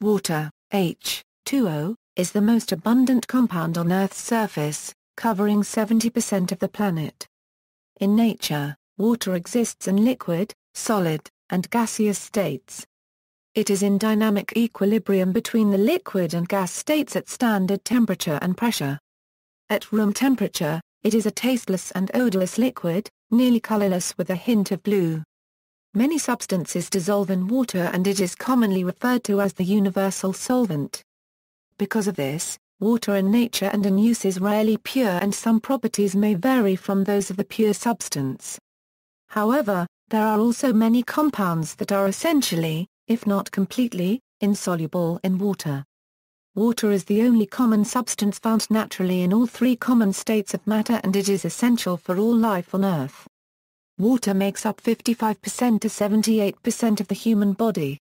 Water, H2O, is the most abundant compound on Earth's surface, covering 70% of the planet. In nature, water exists in liquid, solid, and gaseous states. It is in dynamic equilibrium between the liquid and gas states at standard temperature and pressure. At room temperature, it is a tasteless and odorless liquid, nearly colorless with a hint of blue. Many substances dissolve in water and it is commonly referred to as the universal solvent. Because of this, water in nature and in use is rarely pure and some properties may vary from those of the pure substance. However, there are also many compounds that are essentially, if not completely, insoluble in water. Water is the only common substance found naturally in all three common states of matter and it is essential for all life on Earth. Water makes up 55% to 78% of the human body.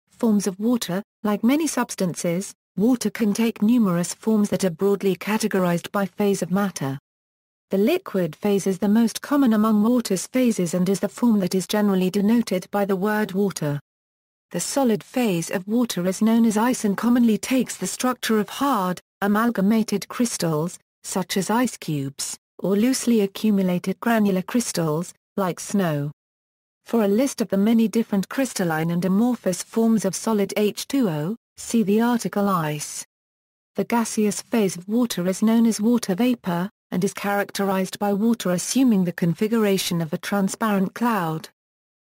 Forms of water, like many substances, water can take numerous forms that are broadly categorized by phase of matter. The liquid phase is the most common among water's phases and is the form that is generally denoted by the word water. The solid phase of water is known as ice and commonly takes the structure of hard, amalgamated crystals, such as ice cubes, or loosely accumulated granular crystals, like snow. For a list of the many different crystalline and amorphous forms of solid H2O, see the article ice. The gaseous phase of water is known as water vapor, and is characterized by water assuming the configuration of a transparent cloud.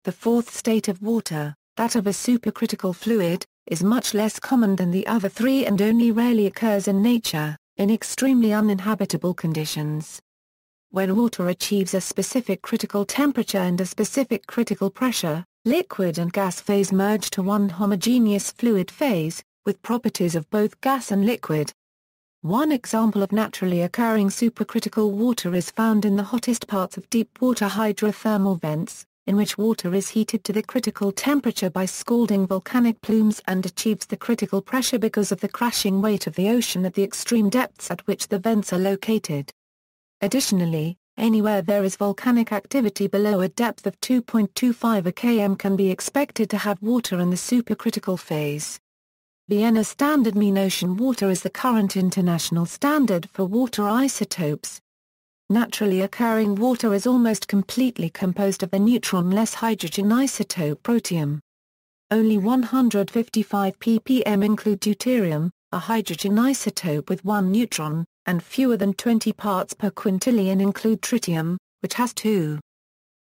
The fourth state of water, that of a supercritical fluid, is much less common than the other three and only rarely occurs in nature, in extremely uninhabitable conditions. When water achieves a specific critical temperature and a specific critical pressure, liquid and gas phase merge to one homogeneous fluid phase, with properties of both gas and liquid. One example of naturally occurring supercritical water is found in the hottest parts of deep water hydrothermal vents, in which water is heated to the critical temperature by scalding volcanic plumes and achieves the critical pressure because of the crashing weight of the ocean at the extreme depths at which the vents are located. Additionally, anywhere there is volcanic activity below a depth of 2.25 km can be expected to have water in the supercritical phase. Vienna Standard mean ocean water is the current international standard for water isotopes. Naturally occurring water is almost completely composed of the neutron-less hydrogen isotope protium. Only 155 ppm include deuterium, a hydrogen isotope with one neutron, and fewer than 20 parts per quintillion include tritium, which has 2.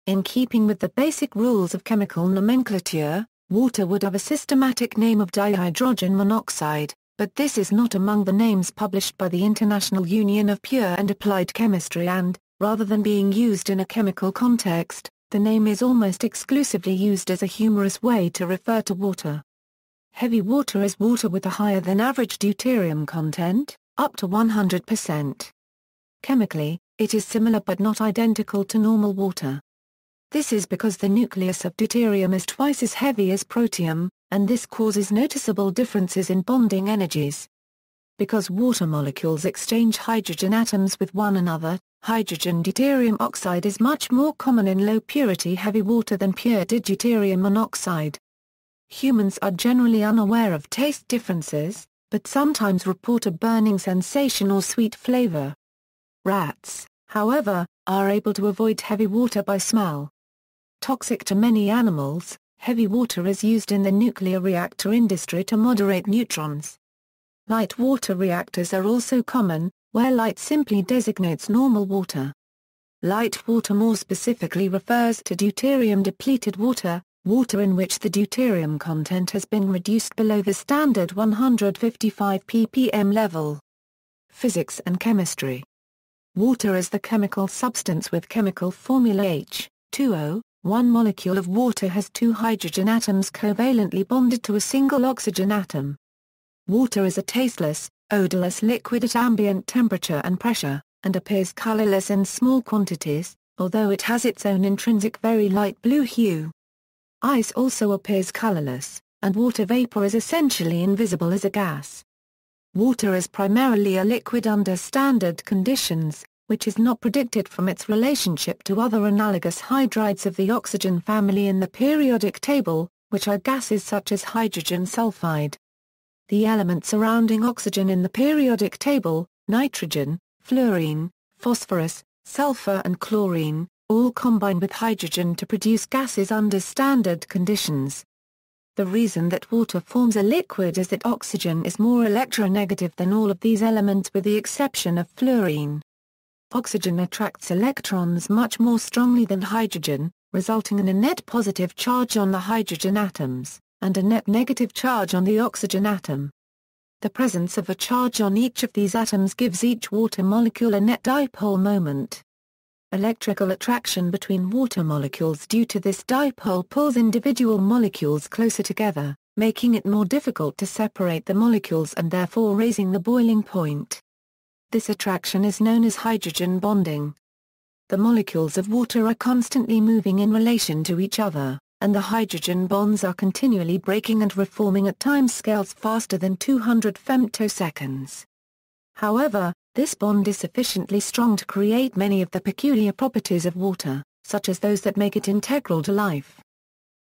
In keeping with the basic rules of chemical nomenclature, water would have a systematic name of dihydrogen monoxide, but this is not among the names published by the International Union of Pure and Applied Chemistry and, rather than being used in a chemical context, the name is almost exclusively used as a humorous way to refer to water. Heavy water is water with a higher than average deuterium content, up to 100%. Chemically, it is similar but not identical to normal water. This is because the nucleus of deuterium is twice as heavy as protium, and this causes noticeable differences in bonding energies. Because water molecules exchange hydrogen atoms with one another, hydrogen deuterium oxide is much more common in low-purity heavy water than pure deuterium monoxide. Humans are generally unaware of taste differences, but sometimes report a burning sensation or sweet flavor. Rats, however, are able to avoid heavy water by smell. Toxic to many animals, heavy water is used in the nuclear reactor industry to moderate neutrons. Light water reactors are also common, where light simply designates normal water. Light water more specifically refers to deuterium-depleted water, water in which the deuterium content has been reduced below the standard 155 ppm level. Physics and chemistry. Water is the chemical substance with chemical formula H2O. One molecule of water has two hydrogen atoms covalently bonded to a single oxygen atom. Water is a tasteless, odorless liquid at ambient temperature and pressure, and appears colorless in small quantities, although it has its own intrinsic very light blue hue. Ice also appears colorless, and water vapor is essentially invisible as a gas. Water is primarily a liquid under standard conditions, which is not predicted from its relationship to other analogous hydrides of the oxygen family in the periodic table, which are gases such as hydrogen sulfide. The elements surrounding oxygen in the periodic table, nitrogen, fluorine, phosphorus, sulfur and chlorine, all combine with hydrogen to produce gases under standard conditions. The reason that water forms a liquid is that oxygen is more electronegative than all of these elements with the exception of fluorine. Oxygen attracts electrons much more strongly than hydrogen, resulting in a net positive charge on the hydrogen atoms, and a net negative charge on the oxygen atom. The presence of a charge on each of these atoms gives each water molecule a net dipole moment. Electrical attraction between water molecules due to this dipole pulls individual molecules closer together, making it more difficult to separate the molecules and therefore raising the boiling point. This attraction is known as hydrogen bonding. The molecules of water are constantly moving in relation to each other, and the hydrogen bonds are continually breaking and reforming at timescales faster than 200 femtoseconds. However, this bond is sufficiently strong to create many of the peculiar properties of water, such as those that make it integral to life.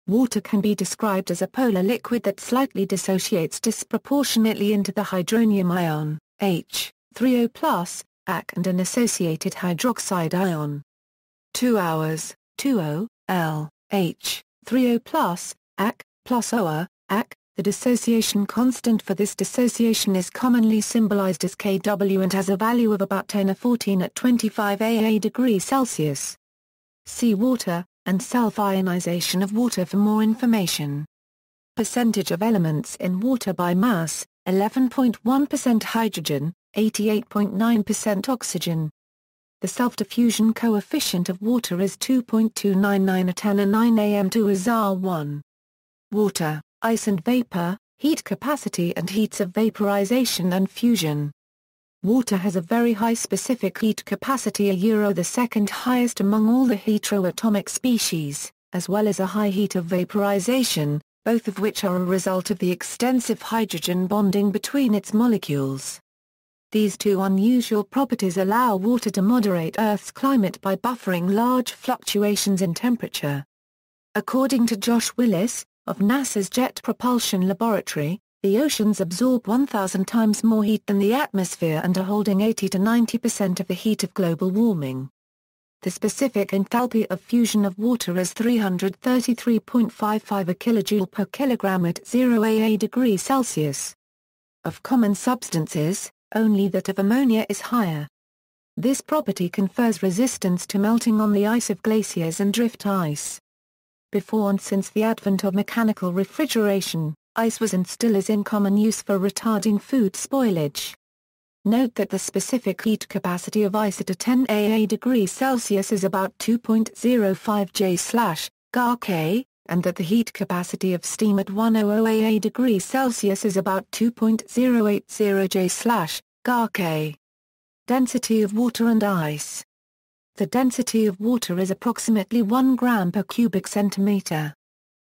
Water can be described as a polar liquid that slightly dissociates disproportionately into the hydronium ion, H3O+, Ac and an associated hydroxide ion. 2 hours, 2O, L, H3O+, Ac, plus OA, Ac. The dissociation constant for this dissociation is commonly symbolized as Kw and has a value of about 10^14 at 25 AA degrees Celsius. See water, and self-ionization of water for more information. Percentage of elements in water by mass, 11.1% hydrogen, 88.9% oxygen. The self-diffusion coefficient of water is 2.299 at 10^9 am to R1. Water, ice and vapor, heat capacity and heats of vaporization and fusion. Water has a very high specific heat capacity, the second highest among all the heteroatomic species, as well as a high heat of vaporization, both of which are a result of the extensive hydrogen bonding between its molecules. These two unusual properties allow water to moderate Earth's climate by buffering large fluctuations in temperature. According to Josh Willis, of NASA's Jet Propulsion Laboratory, the oceans absorb 1,000 times more heat than the atmosphere and are holding 80 to 90% of the heat of global warming. The specific enthalpy of fusion of water is 333.55 a kilojoule per kilogram at 0 AA degrees Celsius. Of common substances, only that of ammonia is higher. This property confers resistance to melting on the ice of glaciers and drift ice. Before and since the advent of mechanical refrigeration, ice was and still is in common use for retarding food spoilage. Note that the specific heat capacity of ice at a 10 AA degrees Celsius is about 2.05 J/Ga, and that the heat capacity of steam at 100 AA degrees Celsius is about 2.080 J/Ga. Density of water and ice. The density of water is approximately 1 gram per cubic centimeter.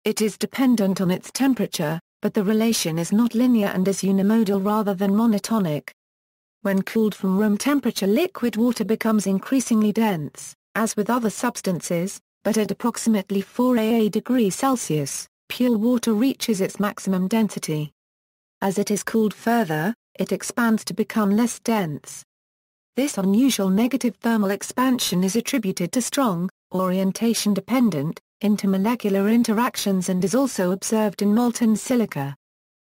It is dependent on its temperature, but the relation is not linear and is unimodal rather than monotonic. When cooled from room temperature, liquid water becomes increasingly dense, as with other substances, but at approximately 4 AA degrees Celsius, pure water reaches its maximum density. As it is cooled further, it expands to become less dense. This unusual negative thermal expansion is attributed to strong, orientation-dependent, intermolecular interactions and is also observed in molten silica.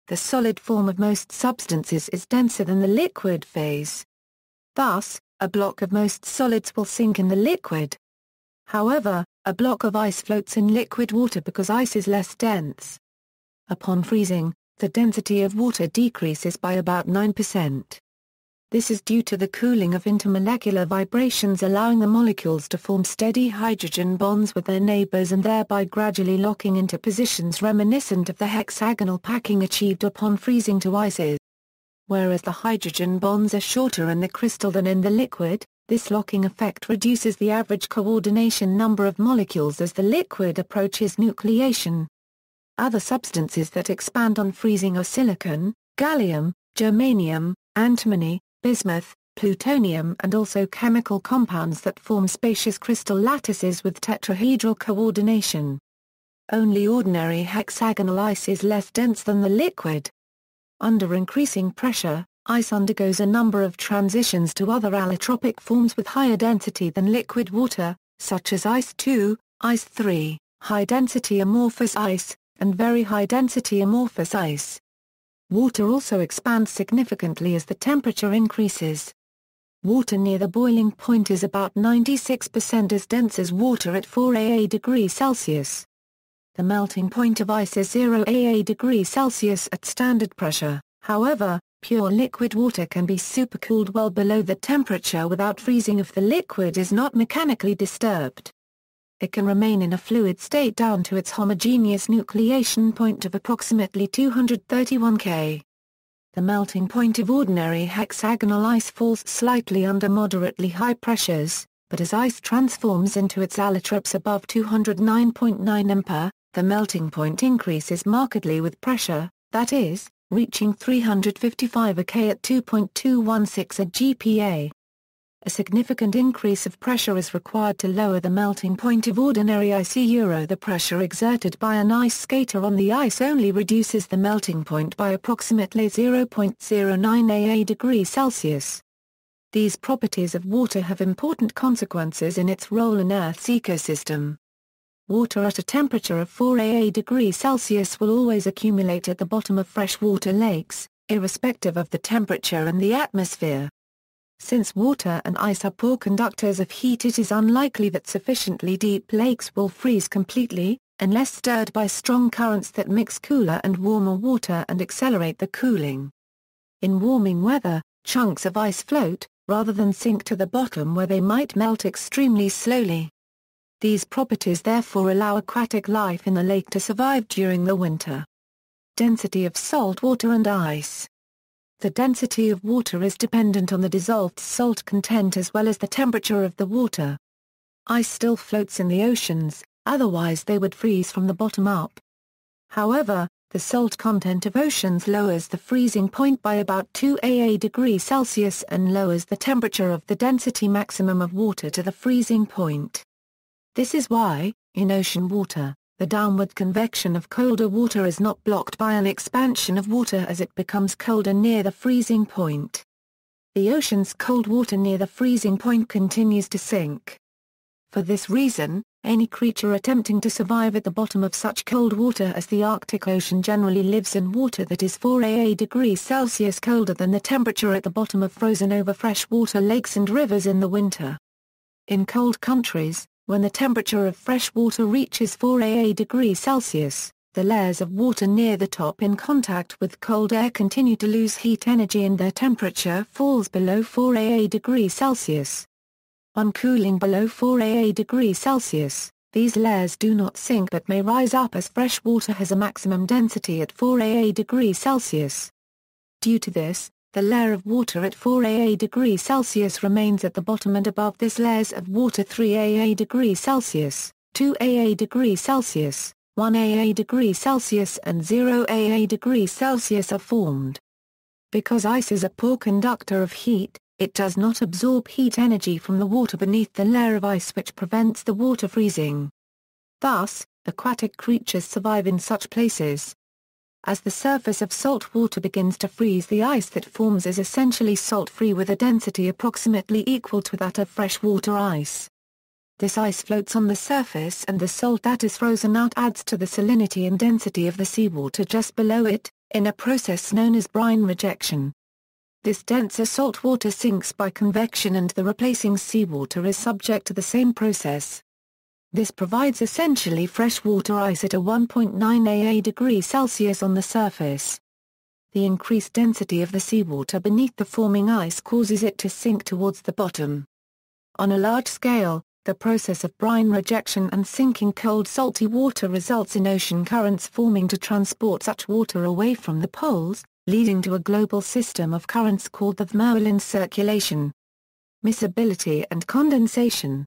The solid form of most substances is denser than the liquid phase. Thus, a block of most solids will sink in the liquid. However, a block of ice floats in liquid water because ice is less dense. Upon freezing, the density of water decreases by about 9%. This is due to the cooling of intermolecular vibrations, allowing the molecules to form steady hydrogen bonds with their neighbors and thereby gradually locking into positions reminiscent of the hexagonal packing achieved upon freezing to ices. Whereas the hydrogen bonds are shorter in the crystal than in the liquid, this locking effect reduces the average coordination number of molecules as the liquid approaches nucleation. Other substances that expand on freezing are silicon, gallium, germanium, antimony, bismuth, plutonium and also chemical compounds that form spacious crystal lattices with tetrahedral coordination. Only ordinary hexagonal ice is less dense than the liquid. Under increasing pressure, ice undergoes a number of transitions to other allotropic forms with higher density than liquid water, such as ice 2, ice 3, high-density amorphous ice, and very high-density amorphous ice. Water also expands significantly as the temperature increases. Water near the boiling point is about 96% as dense as water at 4 degrees Celsius. The melting point of ice is 0 degrees Celsius at standard pressure. However, pure liquid water can be supercooled well below the temperature without freezing if the liquid is not mechanically disturbed. It can remain in a fluid state down to its homogeneous nucleation point of approximately 231 K. The melting point of ordinary hexagonal ice falls slightly under moderately high pressures, but as ice transforms into its allotropes above 209.9 MPa, the melting point increases markedly with pressure, that is, reaching 355 K at 2.216 GPa. A significant increase of pressure is required to lower the melting point of ordinary ice. The pressure exerted by an ice skater on the ice only reduces the melting point by approximately 0.09 degrees Celsius. These properties of water have important consequences in its role in Earth's ecosystem. Water at a temperature of 4 degrees Celsius will always accumulate at the bottom of freshwater lakes, irrespective of the temperature in the atmosphere. Since water and ice are poor conductors of heat, it is unlikely that sufficiently deep lakes will freeze completely, unless stirred by strong currents that mix cooler and warmer water and accelerate the cooling. In warming weather, chunks of ice float, rather than sink to the bottom where they might melt extremely slowly. These properties therefore allow aquatic life in the lake to survive during the winter. Density of salt water and ice. The density of water is dependent on the dissolved salt content as well as the temperature of the water. Ice still floats in the oceans, otherwise they would freeze from the bottom up. However, the salt content of oceans lowers the freezing point by about 2 degrees Celsius and lowers the temperature of the density maximum of water to the freezing point. This is why, in ocean water, the downward convection of colder water is not blocked by an expansion of water as it becomes colder near the freezing point. The ocean's cold water near the freezing point continues to sink. For this reason, any creature attempting to survive at the bottom of such cold water as the Arctic Ocean generally lives in water that is 4 degrees Celsius colder than the temperature at the bottom of frozen-over freshwater lakes and rivers in the winter. In cold countries, when the temperature of fresh water reaches 4 degrees Celsius, the layers of water near the top in contact with cold air continue to lose heat energy and their temperature falls below 4 degrees Celsius. On cooling below 4 degrees Celsius, these layers do not sink but may rise up as fresh water has a maximum density at 4 degrees Celsius. Due to this, the layer of water at 4 degrees Celsius remains at the bottom and above this layers of water 3 degrees Celsius, 2 degrees Celsius, 1 degrees Celsius and 0 degrees Celsius are formed. Because ice is a poor conductor of heat, it does not absorb heat energy from the water beneath the layer of ice, which prevents the water freezing. Thus, aquatic creatures survive in such places. As the surface of salt water begins to freeze, the ice that forms is essentially salt-free with a density approximately equal to that of freshwater ice. This ice floats on the surface and the salt that is frozen out adds to the salinity and density of the seawater just below it, in a process known as brine rejection. This denser salt water sinks by convection and the replacing seawater is subject to the same process. This provides essentially freshwater ice at a 1.9 degrees Celsius on the surface. The increased density of the seawater beneath the forming ice causes it to sink towards the bottom. On a large scale, the process of brine rejection and sinking cold salty water results in ocean currents forming to transport such water away from the poles, leading to a global system of currents called the Vermeulen circulation. Miscibility and condensation.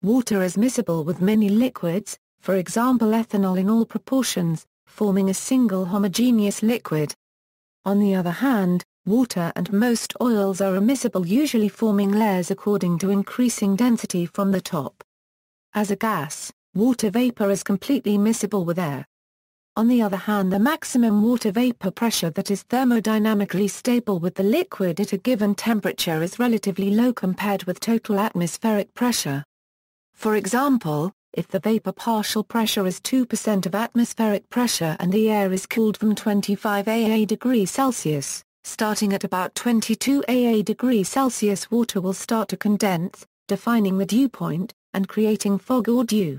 Water is miscible with many liquids, for example ethanol in all proportions, forming a single homogeneous liquid. On the other hand, water and most oils are immiscible, usually forming layers according to increasing density from the top. As a gas, water vapor is completely miscible with air. On the other hand, the maximum water vapor pressure that is thermodynamically stable with the liquid at a given temperature is relatively low compared with total atmospheric pressure. For example, if the vapor partial pressure is 2% of atmospheric pressure and the air is cooled from 25 degrees Celsius, starting at about 22 degrees Celsius, water will start to condense, defining the dew point, and creating fog or dew.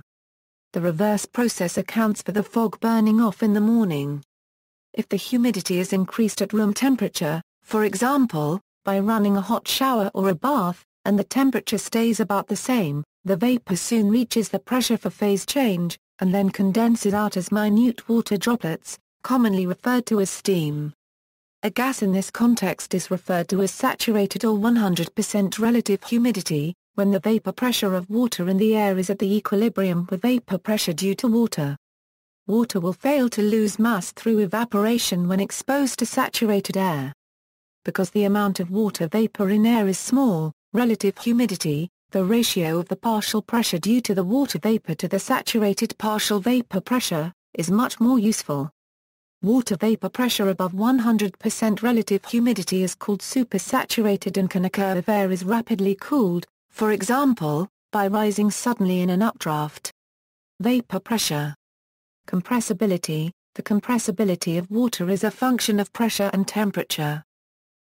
The reverse process accounts for the fog burning off in the morning. If the humidity is increased at room temperature, for example, by running a hot shower or a bath, and the temperature stays about the same, the vapor soon reaches the pressure for phase change, and then condenses out as minute water droplets, commonly referred to as steam. A gas in this context is referred to as saturated or 100% relative humidity, when the vapor pressure of water in the air is at the equilibrium with vapor pressure due to water. Water will fail to lose mass through evaporation when exposed to saturated air. Because the amount of water vapor in air is small, relative humidity, the ratio of the partial pressure due to the water vapor to the saturated partial vapor pressure, is much more useful. Water vapor pressure above 100% relative humidity is called supersaturated and can occur if air is rapidly cooled, for example, by rising suddenly in an updraft. Vapor pressure. Compressibility. The compressibility of water is a function of pressure and temperature.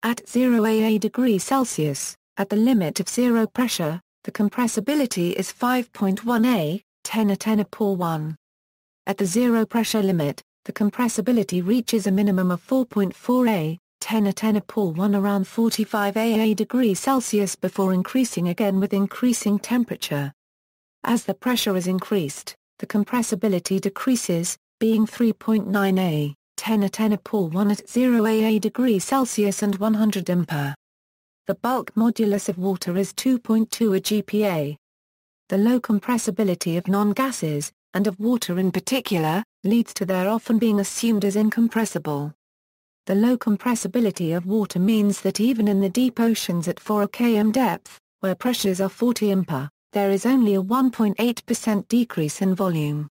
At 0 degrees Celsius, at the limit of zero pressure, the compressibility is 5.1 A, 10^10^1. At the zero pressure limit, the compressibility reaches a minimum of 4.4 A, 10^10^1 around 45 degrees Celsius before increasing again with increasing temperature. As the pressure is increased, the compressibility decreases, being 3.9 A, 10^10^1 at 0 degrees Celsius and 100 MPa. The bulk modulus of water is 2.2 GPa. The low compressibility of non-gases, and of water in particular, leads to their often being assumed as incompressible. The low compressibility of water means that even in the deep oceans at 4 km depth, where pressures are 40 MPa, there is only a 1.8% decrease in volume.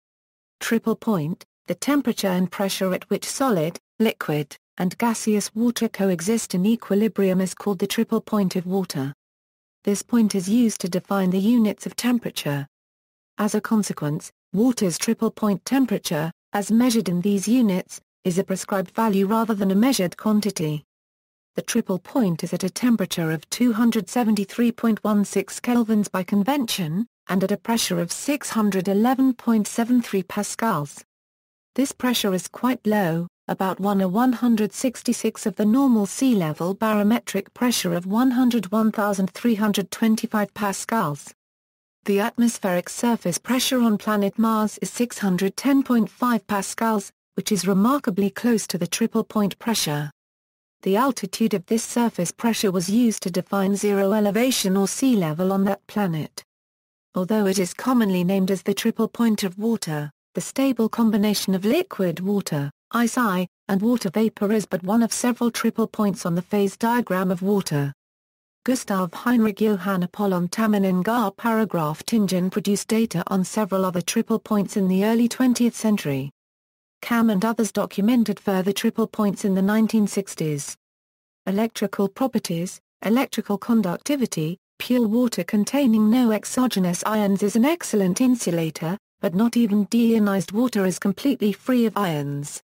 Triple point, the temperature and pressure at which solid, liquid, and gaseous water coexist in equilibrium is called the triple point of water. This point is used to define the units of temperature. As a consequence, water's triple point temperature, as measured in these units, is a prescribed value rather than a measured quantity. The triple point is at a temperature of 273.16 kelvins by convention, and at a pressure of 611.73 pascals. This pressure is quite low, about 1/166 of the normal sea level barometric pressure of 101,325 pascals. The atmospheric surface pressure on planet Mars is 610.5 pascals, which is remarkably close to the triple point pressure. The altitude of this surface pressure was used to define zero elevation or sea level on that planet. Although it is commonly named as the triple point of water, the stable combination of liquid water, ice I, and water vapor is but one of several triple points on the phase diagram of water. Gustav Heinrich Johann Apollon Tamminen and Gar Paragraph-Tingen produced data on several other triple points in the early 20th century. Cam and others documented further triple points in the 1960s. Electrical properties. Electrical conductivity. Pure water containing no exogenous ions is an excellent insulator, but not even deionized water is completely free of ions.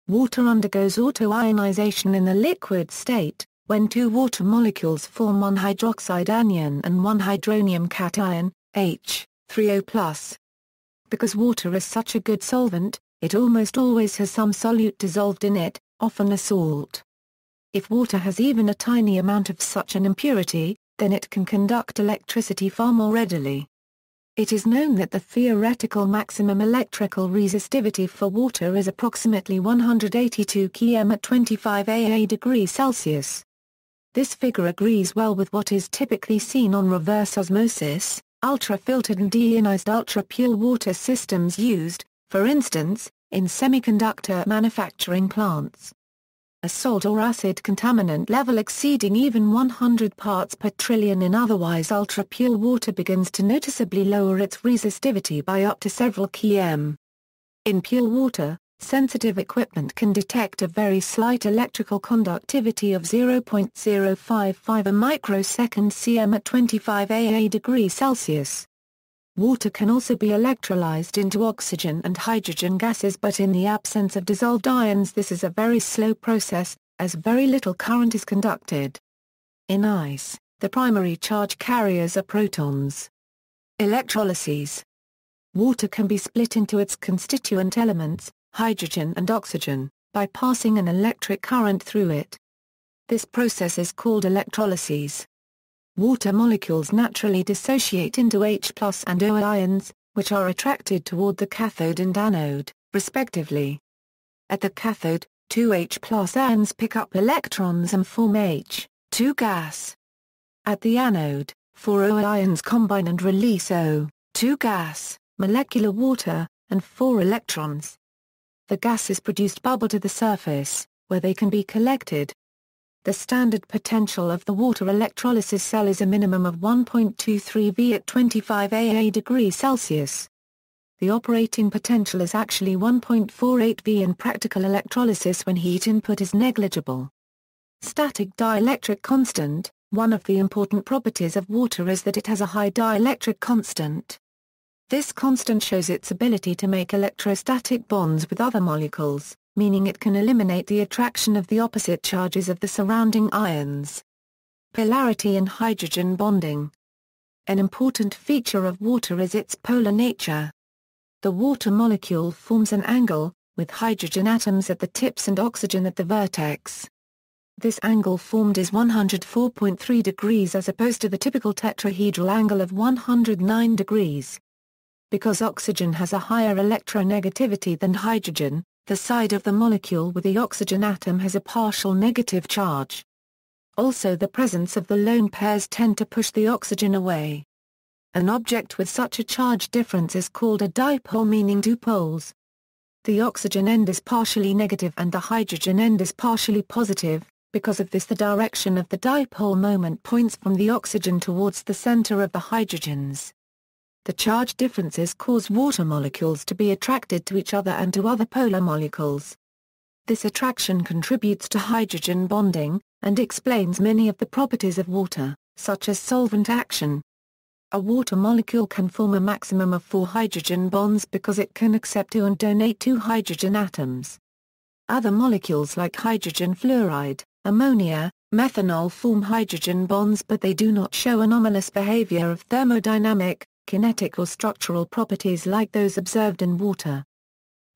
Water undergoes autoionization in the liquid state, when two water molecules form one hydroxide anion and one hydronium cation, H3O+. Because water is such a good solvent, it almost always has some solute dissolved in it, often a salt. If water has even a tiny amount of such an impurity, then it can conduct electricity far more readily. It is known that the theoretical maximum electrical resistivity for water is approximately 182 km at 25 degrees Celsius. This figure agrees well with what is typically seen on reverse osmosis, ultra-filtered and deionized ultra-pure water systems used, for instance, in semiconductor manufacturing plants. A salt or acid contaminant level exceeding even 100 parts per trillion in otherwise ultra-pure water begins to noticeably lower its resistivity by up to several km. In pure water, sensitive equipment can detect a very slight electrical conductivity of 0.055 a microsecond cm at 25 AA degrees Celsius. Water can also be electrolyzed into oxygen and hydrogen gases, but in the absence of dissolved ions this is a very slow process, as very little current is conducted. In ice, the primary charge carriers are protons. Electrolyses. Water can be split into its constituent elements, hydrogen and oxygen, by passing an electric current through it. This process is called electrolysis. Water molecules naturally dissociate into H+ and O ions, which are attracted toward the cathode and anode, respectively. At the cathode, 2 H+ ions pick up electrons and form H2 gas. At the anode, 4 O ions combine and release O2 gas, molecular water, and 4 electrons. The gases produced bubble to the surface, where they can be collected. The standard potential of the water electrolysis cell is a minimum of 1.23 V at 25 AA degrees Celsius. The operating potential is actually 1.48 V in practical electrolysis when heat input is negligible. Static dielectric constant. One of the important properties of water is that it has a high dielectric constant. This constant shows its ability to make electrostatic bonds with other molecules, meaning it can eliminate the attraction of the opposite charges of the surrounding ions. Polarity and hydrogen bonding. An important feature of water is its polar nature. The water molecule forms an angle, with hydrogen atoms at the tips and oxygen at the vertex. This angle formed is 104.3 degrees as opposed to the typical tetrahedral angle of 109 degrees. Because oxygen has a higher electronegativity than hydrogen, the side of the molecule with the oxygen atom has a partial negative charge. Also, the presence of the lone pairs tend to push the oxygen away. An object with such a charge difference is called a dipole, meaning two poles. The oxygen end is partially negative and the hydrogen end is partially positive. Because of this, the direction of the dipole moment points from the oxygen towards the center of the hydrogens. The charge differences cause water molecules to be attracted to each other and to other polar molecules. This attraction contributes to hydrogen bonding, and explains many of the properties of water, such as solvent action. A water molecule can form a maximum of 4 hydrogen bonds because it can accept 2 and donate 2 hydrogen atoms. Other molecules like hydrogen fluoride, ammonia, methanol form hydrogen bonds, but they do not show anomalous behavior of thermodynamic, kinetic or structural properties like those observed in water.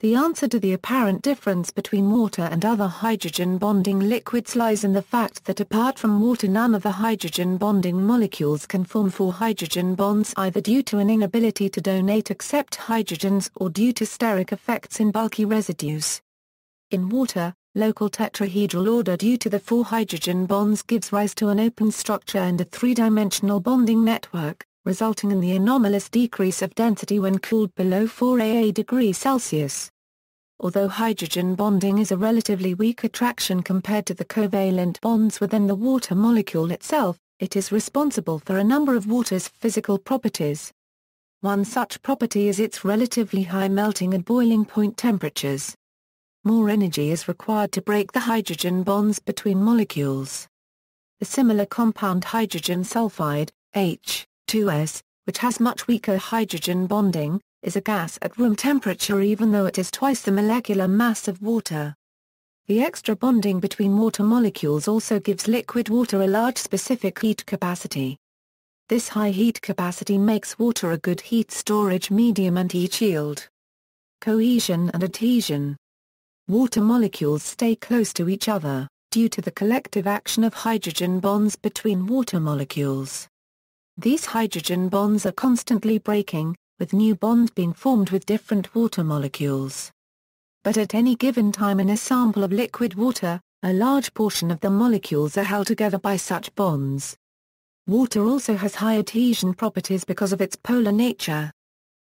The answer to the apparent difference between water and other hydrogen bonding liquids lies in the fact that apart from water none of the hydrogen bonding molecules can form 4 hydrogen bonds, either due to an inability to donate accept hydrogens or due to steric effects in bulky residues. In water, local tetrahedral order due to the 4 hydrogen bonds gives rise to an open structure and a 3-dimensional bonding network, resulting in the anomalous decrease of density when cooled below 4 AA degrees Celsius. Although hydrogen bonding is a relatively weak attraction compared to the covalent bonds within the water molecule itself, it is responsible for a number of water's physical properties. One such property is its relatively high melting and boiling point temperatures. More energy is required to break the hydrogen bonds between molecules. The similar compound hydrogen sulfide, H2S, which has much weaker hydrogen bonding, is a gas at room temperature even though it is twice the molecular mass of water. The extra bonding between water molecules also gives liquid water a large specific heat capacity. This high heat capacity makes water a good heat storage medium and heat shield. Cohesion and adhesion. Water molecules stay close to each other, due to the collective action of hydrogen bonds between water molecules. These hydrogen bonds are constantly breaking, with new bonds being formed with different water molecules. But at any given time in a sample of liquid water, a large portion of the molecules are held together by such bonds. Water also has high adhesion properties because of its polar nature.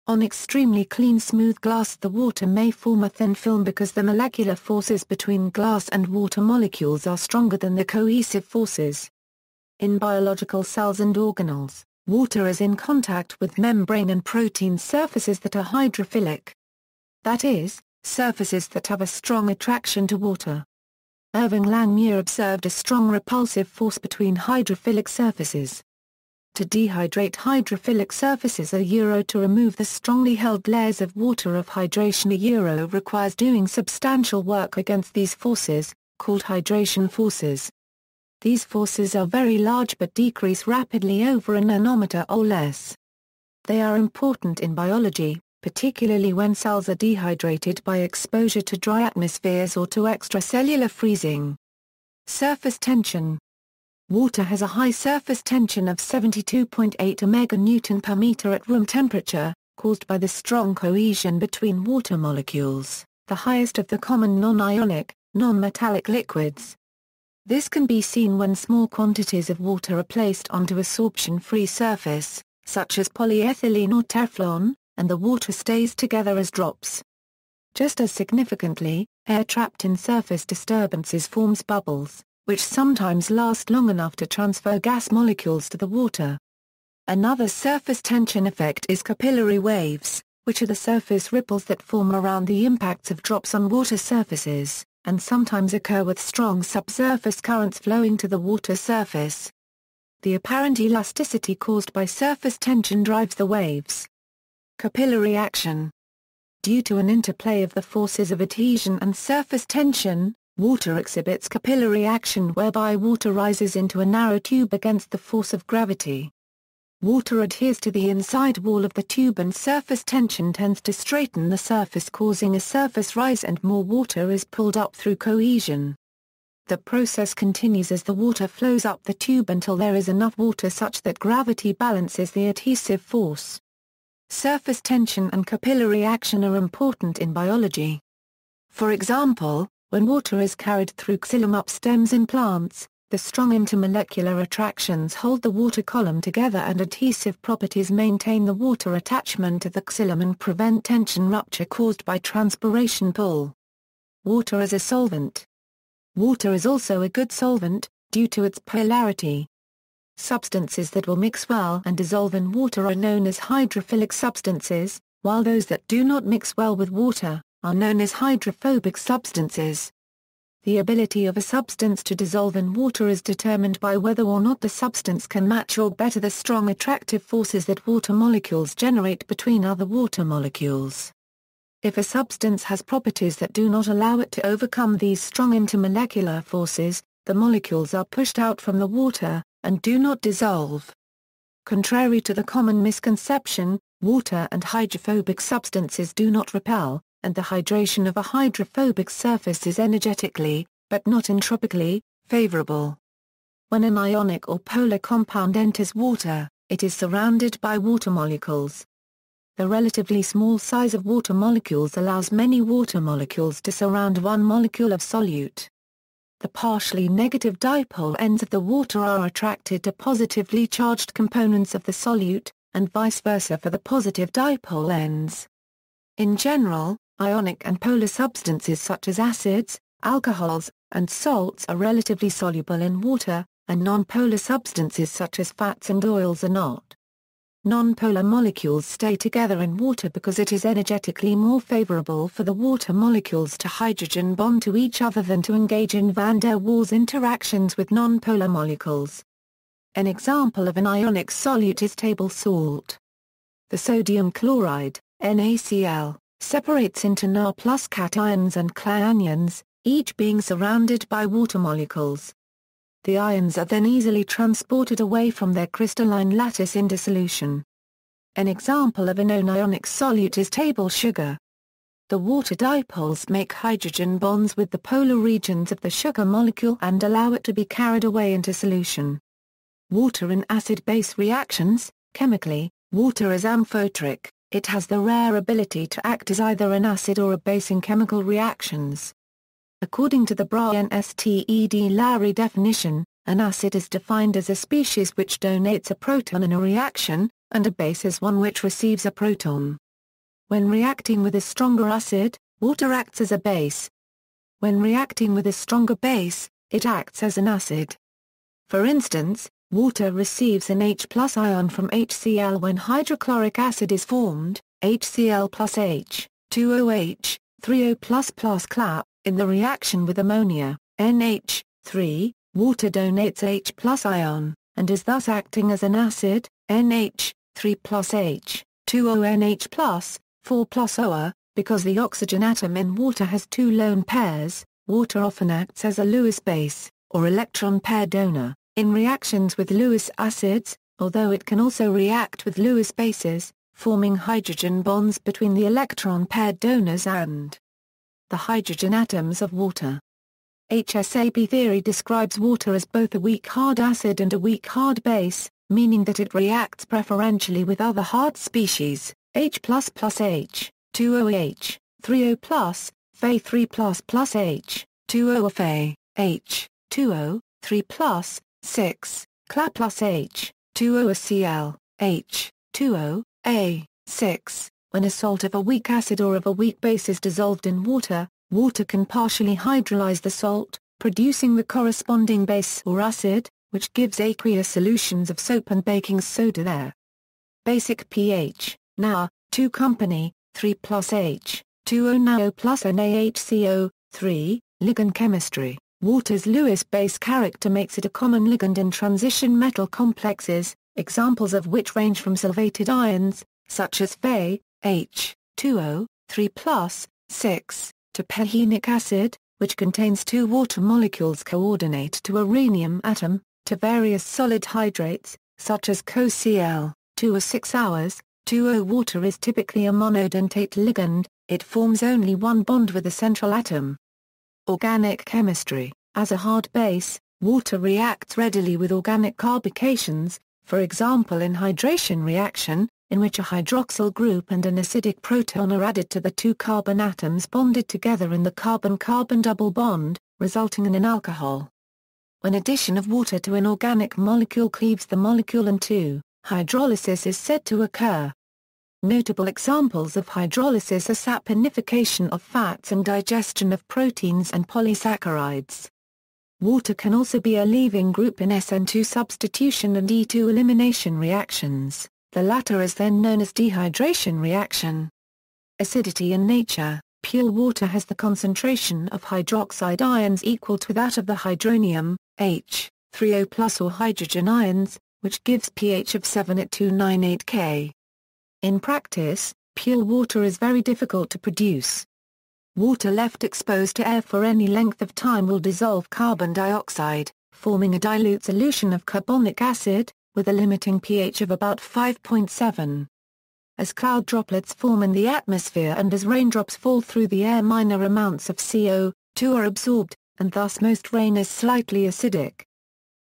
On extremely clean smooth glass the water may form a thin film because the molecular forces between glass and water molecules are stronger than the cohesive forces. In biological cells and organelles, water is in contact with membrane and protein surfaces that are hydrophilic. That is, surfaces that have a strong attraction to water. Irving Langmuir observed a strong repulsive force between hydrophilic surfaces. To dehydrate hydrophilic surfaces to remove the strongly held layers of water of hydration requires doing substantial work against these forces, called hydration forces. These forces are very large but decrease rapidly over a nanometer or less. They are important in biology, particularly when cells are dehydrated by exposure to dry atmospheres or to extracellular freezing. Surface tension. Water has a high surface tension of 72.8 MeN per meter at room temperature, caused by the strong cohesion between water molecules, the highest of the common non-ionic, non-metallic liquids. This can be seen when small quantities of water are placed onto a sorption-free surface, such as polyethylene or Teflon, and the water stays together as drops. Just as significantly, air trapped in surface disturbances forms bubbles, which sometimes last long enough to transfer gas molecules to the water. Another surface tension effect is capillary waves, which are the surface ripples that form around the impacts of drops on water surfaces, and sometimes occur with strong subsurface currents flowing to the water surface. The apparent elasticity caused by surface tension drives the waves. Capillary action. Due to an interplay of the forces of adhesion and surface tension, water exhibits capillary action whereby water rises into a narrow tube against the force of gravity. Water adheres to the inside wall of the tube and surface tension tends to straighten the surface, causing a surface rise, and more water is pulled up through cohesion. The process continues as the water flows up the tube until there is enough water such that gravity balances the adhesive force. Surface tension and capillary action are important in biology. For example, when water is carried through xylem up stems in plants, the strong intermolecular attractions hold the water column together and adhesive properties maintain the water attachment to the xylem and prevent tension rupture caused by transpiration pull. Water as a solvent. Water is also a good solvent, due to its polarity. Substances that will mix well and dissolve in water are known as hydrophilic substances, while those that do not mix well with water are known as hydrophobic substances. The ability of a substance to dissolve in water is determined by whether or not the substance can match or better the strong attractive forces that water molecules generate between other water molecules. If a substance has properties that do not allow it to overcome these strong intermolecular forces, the molecules are pushed out from the water, and do not dissolve. Contrary to the common misconception, water and hydrophobic substances do not repel, and the hydration of a hydrophobic surface is energetically, but not entropically, favorable. When an ionic or polar compound enters water, it is surrounded by water molecules. The relatively small size of water molecules allows many water molecules to surround one molecule of solute. The partially negative dipole ends of the water are attracted to positively charged components of the solute, and vice versa for the positive dipole ends. In general, ionic and polar substances such as acids, alcohols, and salts are relatively soluble in water, and non-polar substances such as fats and oils are not. Non-polar molecules stay together in water because it is energetically more favorable for the water molecules to hydrogen bond to each other than to engage in van der Waals interactions with non-polar molecules. An example of an ionic solute is table salt. The sodium chloride, NaCl, separates into Na+ cations and Cl-anions, each being surrounded by water molecules. The ions are then easily transported away from their crystalline lattice into solution. An example of a known ionic solute is table sugar. The water dipoles make hydrogen bonds with the polar regions of the sugar molecule and allow it to be carried away into solution. Water in acid-base reactions. Chemically, water is amphoteric. It has the rare ability to act as either an acid or a base in chemical reactions. According to the Bryan-Sted definition, an acid is defined as a species which donates a proton in a reaction, and a base is one which receives a proton. When reacting with a stronger acid, water acts as a base. When reacting with a stronger base, it acts as an acid. For instance, water receives an H+ ion from HCl when hydrochloric acid is formed, HCl plus H, 2OH, 3O++ Clap. In the reaction with ammonia, NH3, water donates H+ ion, and is thus acting as an acid, NH3+H, 2ONH+, 4+OA. Because the oxygen atom in water has two lone pairs, water often acts as a Lewis base, or electron pair donor, in reactions with Lewis acids, although it can also react with Lewis bases, forming hydrogen bonds between the electron pair donors and the hydrogen atoms of water. HSAB theory describes water as both a weak hard acid and a weak hard base, meaning that it reacts preferentially with other hard species, H++ H, 2OH, 3O+, Fe3++ H, 2O Fe, H, 2O, 3+, 6, Cla plus H, 2OCl, H, 2O, A, 6. When a salt of a weak acid or of a weak base is dissolved in water, water can partially hydrolyze the salt, producing the corresponding base or acid, which gives aqueous solutions of soap and baking soda there. Basic pH, Na, 2 company, 3 plus H, 2O NaO plus NaHCO, 3, ligand chemistry. Water's Lewis base character makes it a common ligand in transition metal complexes, examples of which range from solvated ions, such as Fe, H, 2O, 3 plus, 6, to perrhenic acid, which contains two water molecules coordinate to a rhenium atom, to various solid hydrates, such as CoCl, 2 or 6 hours. 2O water is typically a monodentate ligand, it forms only one bond with a central atom. Organic chemistry. As a hard base, water reacts readily with organic carbocations, for example in hydration reaction, in which a hydroxyl group and an acidic proton are added to the two carbon atoms bonded together in the carbon-carbon double bond, resulting in an alcohol. When addition of water to an organic molecule cleaves the molecule in two, hydrolysis is said to occur. Notable examples of hydrolysis are saponification of fats and digestion of proteins and polysaccharides. Water can also be a leaving group in SN2 substitution and E2 elimination reactions, the latter is then known as dehydration reaction. Acidity in nature. Pure water has the concentration of hydroxide ions equal to that of the hydronium, H, 3O+ or hydrogen ions, which gives pH of 7 at 298 K. In practice, pure water is very difficult to produce. Water left exposed to air for any length of time will dissolve carbon dioxide, forming a dilute solution of carbonic acid, with a limiting pH of about 5.7. As cloud droplets form in the atmosphere and as raindrops fall through the air, minor amounts of CO2 are absorbed, and thus most rain is slightly acidic.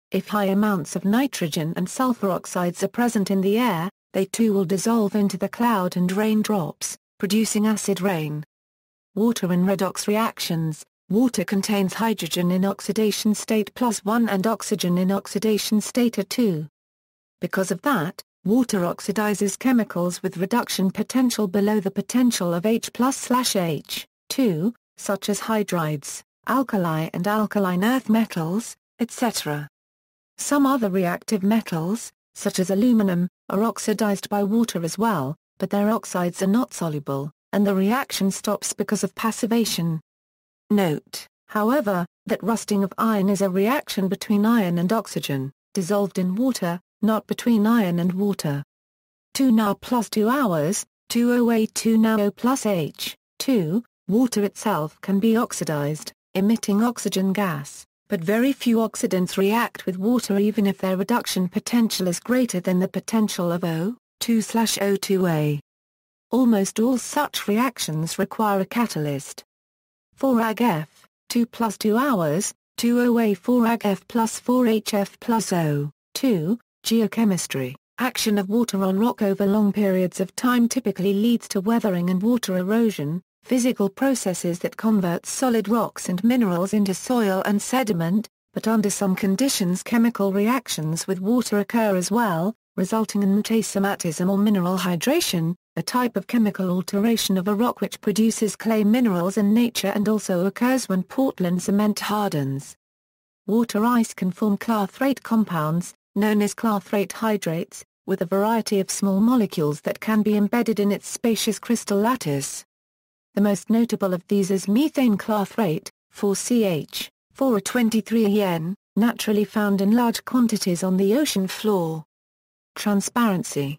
If high amounts of nitrogen and sulfur oxides are present in the air, they too will dissolve into the cloud and raindrops, producing acid rain. Water in redox reactions. Water contains hydrogen in oxidation state +1 and oxygen in oxidation state +2. Because of that, water oxidizes chemicals with reduction potential below the potential of H+/H, 2, such as hydrides, alkali and alkaline earth metals, etc. Some other reactive metals, such as aluminum, are oxidized by water as well, but their oxides are not soluble, and the reaction stops because of passivation. Note, however, that rusting of iron is a reaction between iron and oxygen, dissolved in water, not between iron and water. 2 Na plus 2 hours, 2O8 NaO plus H, 2, water itself can be oxidized, emitting oxygen gas, but very few oxidants react with water even if their reduction potential is greater than the potential of O2/O2A. Almost all such reactions require a catalyst. 4Ag-F, 2 plus 2 hours, 2OA4Ag-F plus 4HF plus O, 2, Geochemistry. Action of water on rock over long periods of time typically leads to weathering and water erosion, physical processes that convert solid rocks and minerals into soil and sediment, but under some conditions chemical reactions with water occur as well, resulting in metasomatism or mineral hydration, a type of chemical alteration of a rock which produces clay minerals in nature and also occurs when Portland cement hardens. Water ice can form clathrate compounds, known as clathrate hydrates, with a variety of small molecules that can be embedded in its spacious crystal lattice. The most notable of these is methane clathrate, 4CH, 423En, naturally found in large quantities on the ocean floor. Transparency.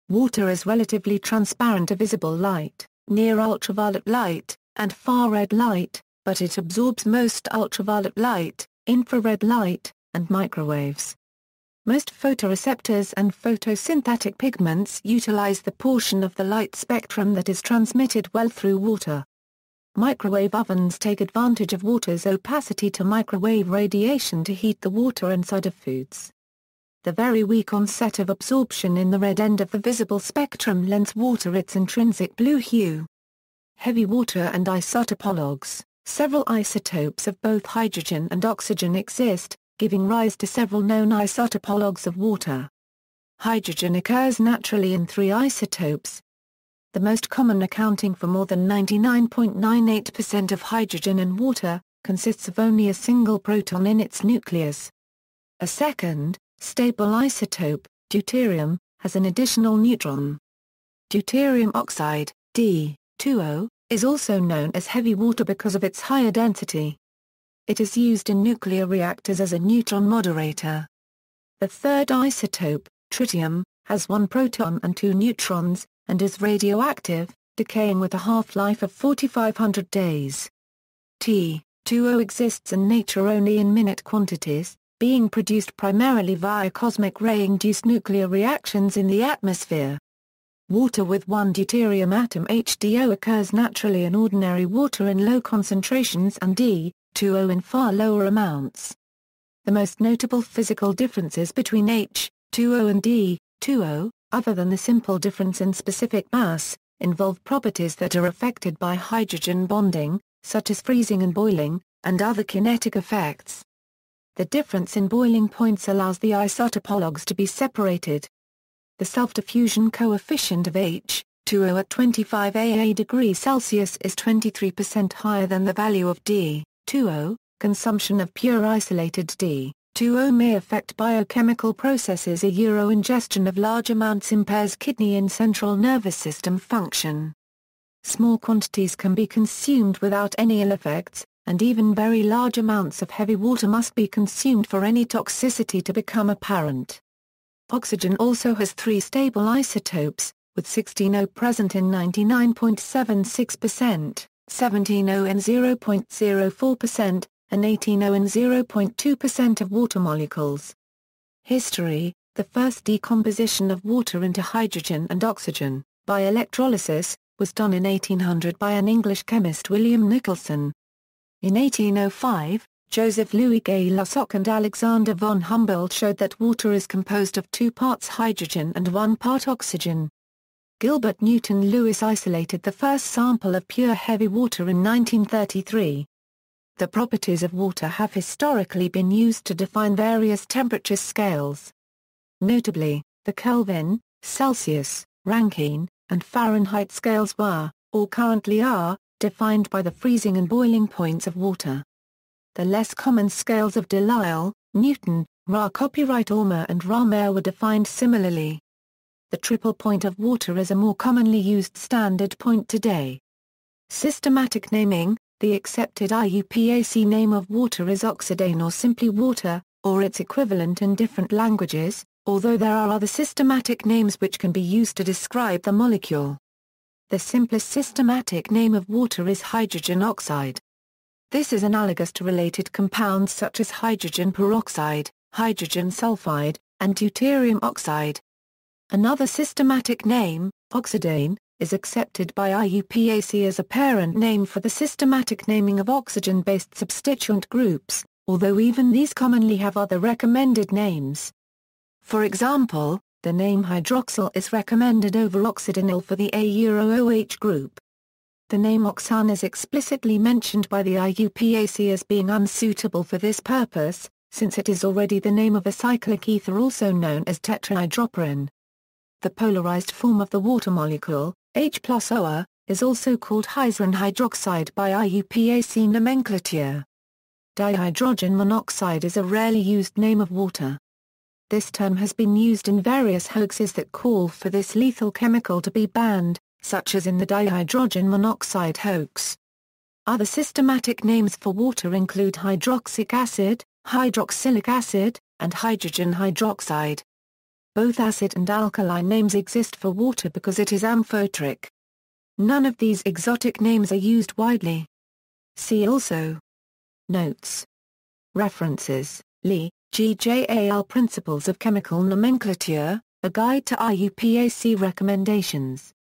Water is relatively transparent to visible light, near ultraviolet light, and far-red light, but it absorbs most ultraviolet light, infrared light, and microwaves. Most photoreceptors and photosynthetic pigments utilize the portion of the light spectrum that is transmitted well through water. Microwave ovens take advantage of water's opacity to microwave radiation to heat the water inside of foods. The very weak onset of absorption in the red end of the visible spectrum lends water its intrinsic blue hue. Heavy water and isotopologues. Several isotopes of both hydrogen and oxygen exist, giving rise to several known isotopologues of water. Hydrogen occurs naturally in 3 isotopes. The most common, accounting for more than 99.98% of hydrogen in water, consists of only a single proton in its nucleus. A second, stable isotope, deuterium, has an additional neutron. Deuterium oxide, D2O, is also known as heavy water because of its higher density. It is used in nuclear reactors as a neutron moderator. The third isotope, tritium, has 1 proton and 2 neutrons, and is radioactive, decaying with a half-life of 4,500 days. T2O exists in nature only in minute quantities, being produced primarily via cosmic ray-induced nuclear reactions in the atmosphere. Water with 1 deuterium atom HDO occurs naturally in ordinary water in low concentrations and D2O in far lower amounts. The most notable physical differences between H2O and D2O, other than the simple difference in specific mass, involve properties that are affected by hydrogen bonding, such as freezing and boiling, and other kinetic effects. The difference in boiling points allows the isotopologues to be separated. The self-diffusion coefficient of H2O at 25 AA degrees Celsius is 23% higher than the value of D2O. Consumption of pure isolated D2O may affect biochemical processes. Ingestion of large amounts impairs kidney and central nervous system function. Small quantities can be consumed without any ill effects, and even very large amounts of heavy water must be consumed for any toxicity to become apparent. Oxygen also has 3 stable isotopes, with 16O present in 99.76%, 17O in 0.04%, and 18O in 0.2% of water molecules. History: the first decomposition of water into hydrogen and oxygen, by electrolysis, was done in 1800 by an English chemist William Nicholson. In 1805, Joseph Louis Gay-Lussac and Alexander von Humboldt showed that water is composed of 2 parts hydrogen and 1 part oxygen. Gilbert Newton Lewis isolated the first sample of pure heavy water in 1933. The properties of water have historically been used to define various temperature scales. Notably, the Kelvin, Celsius, Rankine, and Fahrenheit scales were, or currently are, defined by the freezing and boiling points of water. The less common scales of Delisle, Newton, Ra copyright Ormer and Ramer were defined similarly. The triple point of water is a more commonly used standard point today. Systematic naming: the accepted IUPAC name of water is oxidane or simply water, or its equivalent in different languages, although there are other systematic names which can be used to describe the molecule. The simplest systematic name of water is hydrogen oxide. This is analogous to related compounds such as hydrogen peroxide, hydrogen sulfide, and deuterium oxide. Another systematic name, oxidane, is accepted by IUPAC as a parent name for the systematic naming of oxygen-based substituent groups, although even these commonly have other recommended names. For example, the name hydroxyl is recommended over oxidanyl for the A-OH group. The name oxane is explicitly mentioned by the IUPAC as being unsuitable for this purpose, since it is already the name of a cyclic ether also known as tetrahydropirin. The polarized form of the water molecule, H+OA, is also called hyzrin hydroxide by IUPAC nomenclature. Dihydrogen monoxide is a rarely used name of water. This term has been used in various hoaxes that call for this lethal chemical to be banned, such as in the dihydrogen monoxide hoax. Other systematic names for water include hydroxic acid, hydroxylic acid, and hydrogen hydroxide. Both acid and alkali names exist for water because it is amphoteric. None of these exotic names are used widely. See also. Notes. References: Lee, G.J.A.L. Principles of Chemical Nomenclature, A Guide to IUPAC Recommendations.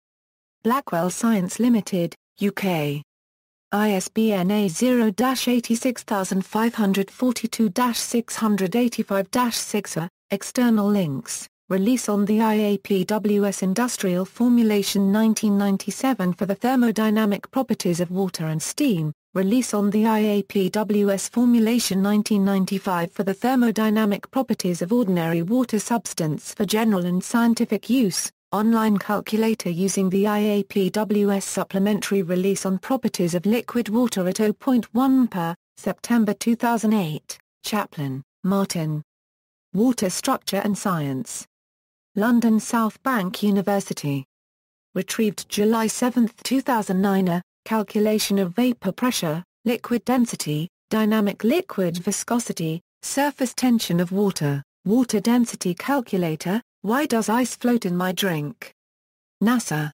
Blackwell Science Limited, UK. ISBN A0-86542-685-6. External links. Release on the IAPWS Industrial Formulation 1997 for the thermodynamic properties of water and steam. Release on the IAPWS Formulation 1995 for the thermodynamic properties of ordinary water substance for general and scientific use. Online calculator using the IAPWS Supplementary Release on Properties of Liquid Water at 0.1 per, September 2008, Chaplin, Martin. Water Structure and Science. London South Bank University. Retrieved July 7, 2009. A calculation of vapor pressure, liquid density, dynamic liquid viscosity, surface tension of water, water density calculator. Why does ice float in my drink? NASA.